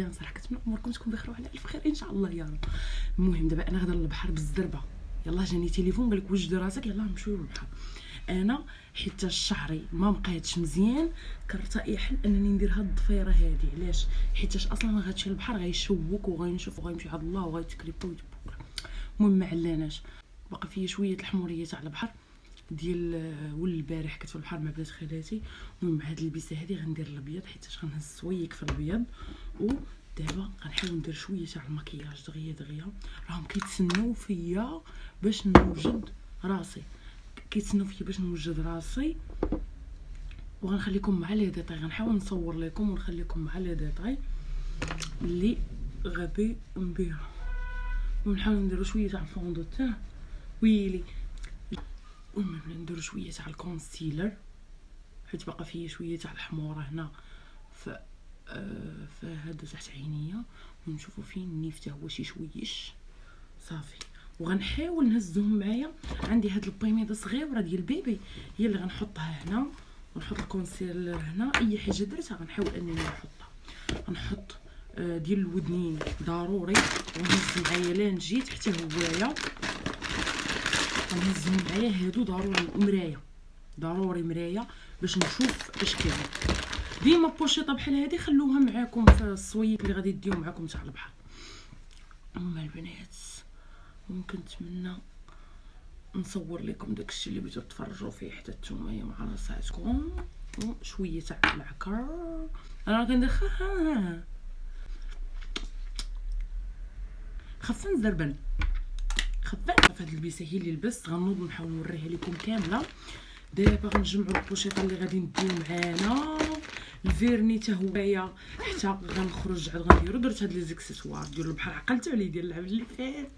بيان صراحه. كنتمنى اموركم تكون بخير وعلى الف خير ان شاء الله يا رب. المهم دابا انا غادا للبحر بالزربه. يلا جاني تليفون قالك وجدي راسك يلا نمشيو للبحر. انا حيت شعري ما بقيتش مزيان كرتئي حل انني ندير هاد الضفيره هادي. علاش؟ حيت اصلا غتمشي للبحر غيشوك وغينشف وغيمشي عند الله وغيتكريبا ويتبكر. المهم ما علاناش، باقي فيا شويه الحموريه تاع البحر ديال ول البارح كنت في البحر مع بنات خالاتي. المهم هاد اللبسه هادي غندير الابيض حيت غنهز سويك في الابيض. ودابا غنحاول ندير شويه تاع المكياج دغيا راهم كيتسناو فيا باش نوجد راسي، وغنخليكم مع لي ديتاي. غنحاول نصور لكم ونخليكم مع لي ديتاي اللي غادي نديرها. ونحاول نديرو شويه تاع الفوندو تاع ويلي. المهم نديرو شويه تاع الكونسيلر حيت باقا فيا شويه تاع الحموره هنا هذا تحت عينيا. ونشوفوا فين النيف حتى هو شي شويش صافي. وغنحاول نهزهم معايا. عندي هاد البيميده صغيره ديال البيبي هي اللي غنحطها هنا، ونحط الكونسيلر هنا. اي حاجه درتها غنحاول انني نحطها. غنحط ديال الودنين ضروري، ونهز معايا لا نجيت حتى هوايا غنهزهم معايا هادو ضروري. مرايه باش نشوف اش كاين. ديما بوشيطه بحال هادي خلوها معاكم في الصويك اللي غادي ديو معاكم تاع البحر. اما البنات ممكن نتمنى نصور لكم داكشي اللي بغيتو تفرجوا فيه حتى نتوما مع راساتكم. شويه تاع العكر انا كندخل خفن زربن هاد اللبسه هي اللي لبست. غنوض نحاول نوريها لكم كامله. دابا غنجمعوا البوشيطه اللي غادي نديو معانا. الفيرني حتى هوايا حتى غنخرج عاد غنديرو. درت هاد لي زيكسيسوار ديال البحر عقلتو عليه ديال العام اللي فات.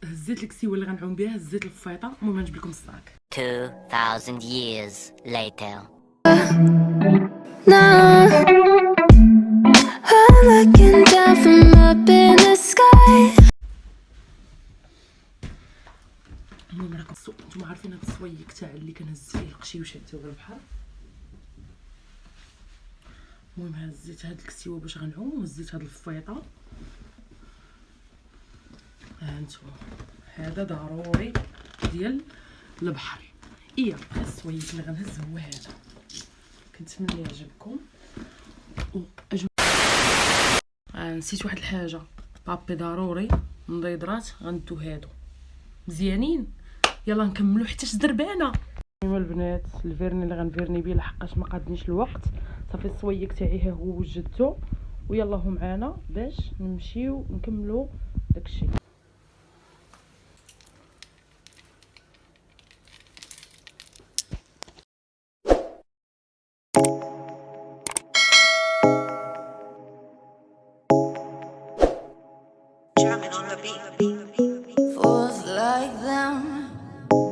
هزيت الكسيوه اللي غنعوم بها، هزيت الفيطه. المهم نجيب لكم الصاك. 2000 years later. Looking down from up in the sky. المهم راكم نتوما عارفين هاد الصويك تاع اللي كنهز فيه القشي وشدته البحر. المهم هزيت هاد الكسيوه باش غنعوم، وهزيت هاد الفيطه. هانتوما هذا ضروري ديال البحر. الصويك اللي غنهز هو هذا. كنتمنى يعجبكم. نسيت واحد الحاجه، بابي ضروري مضيدرات غندو هادو مزيانين. يلا نكملوا حتى زربانه. المهم البنات الفيرني اللي غنفيرني بيه لحقاش ما قادنيش الوقت. صافي الصويك تاعي ها هو وجدته. ويلا هو معانا باش نمشيو نكملوا داكشي. Fools like them,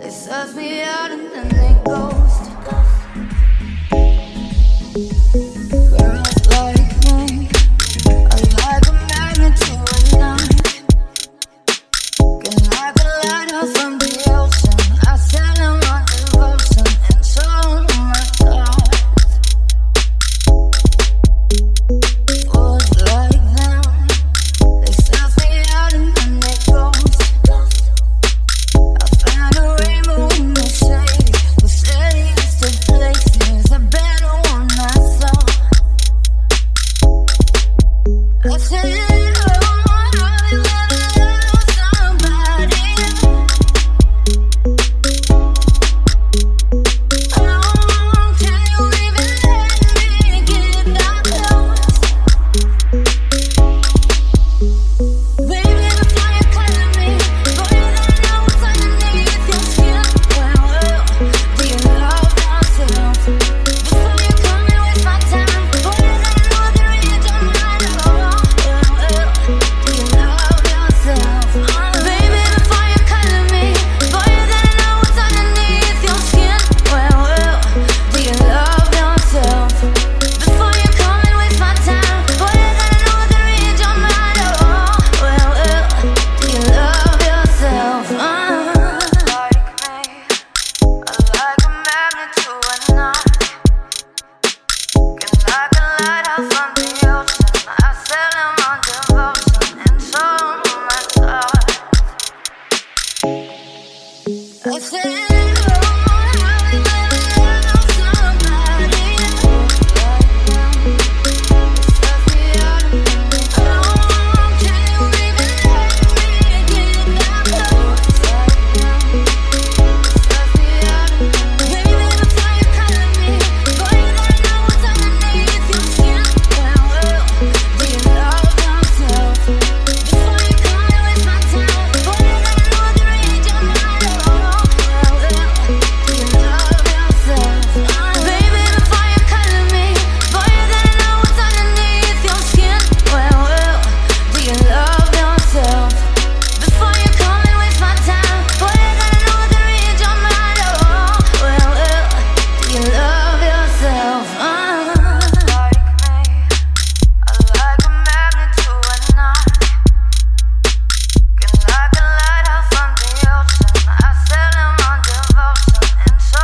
they suss me out and then they ghost. Girls like me are like a magnet to a night. Can like a lighthouse from the ocean. I sell them my devotion and show them my thoughts. Fools like them, they suss me out and then they ghost. I found a rainbow in the shade, the steadiest of places, a better one I saw. I said, oh, I really love somebody. If anyone having love somebody else like them, oh, can you even let me get that close like them? Baby, before you color me, boy, you gotta know what's underneath your skin. Well, do you love yourself? Before you come and waste my time, boy, you gotta know the range of my love. Well, do you love yourself? Baby, before you color me, boy, you gotta know what's underneath your skin. Well, do you love yourself? Before you come and waste my time, boy, you gotta know the range of my love. Well, do you love yourself? Like me, I like a magnet to a knife. Can like a lighthouse on the ocean. I sell him on devotion and so.